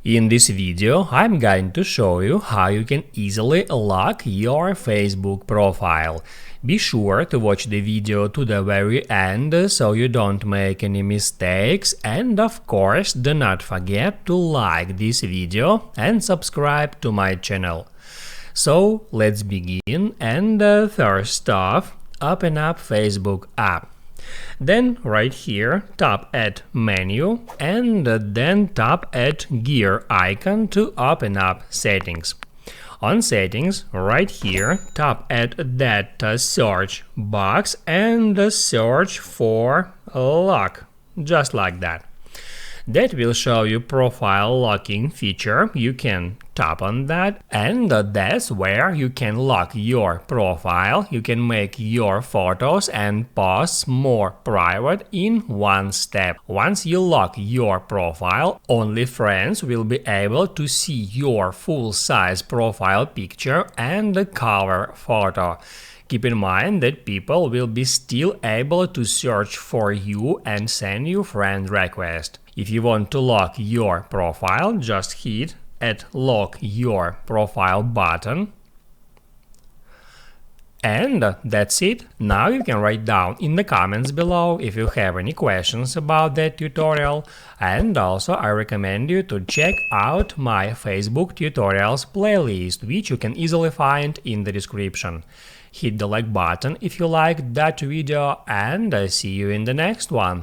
In this video, I'm going to show you how you can easily lock your Facebook profile. Be sure to watch the video to the very end so you don't make any mistakes, and of course do not forget to like this video and subscribe to my channel. So let's begin, and first off, open up Facebook app. Then right here tap at menu and then tap at gear icon to open up settings. On settings right here tap at that search box and search for lock, just like that. That will show you profile locking feature. You can tap on that, and that's where you can lock your profile. You can make your photos and posts more private in one step. Once you lock your profile, only friends will be able to see your full-size profile picture and the cover photo. Keep in mind that people will be still able to search for you and send you friend request. If you want to lock your profile, just hit at lock your profile button. And that's it. Now you can write down in the comments below if you have any questions about that tutorial. And also I recommend you to check out my Facebook tutorials playlist, which you can easily find in the description. Hit the like button if you liked that video, and I see you in the next one.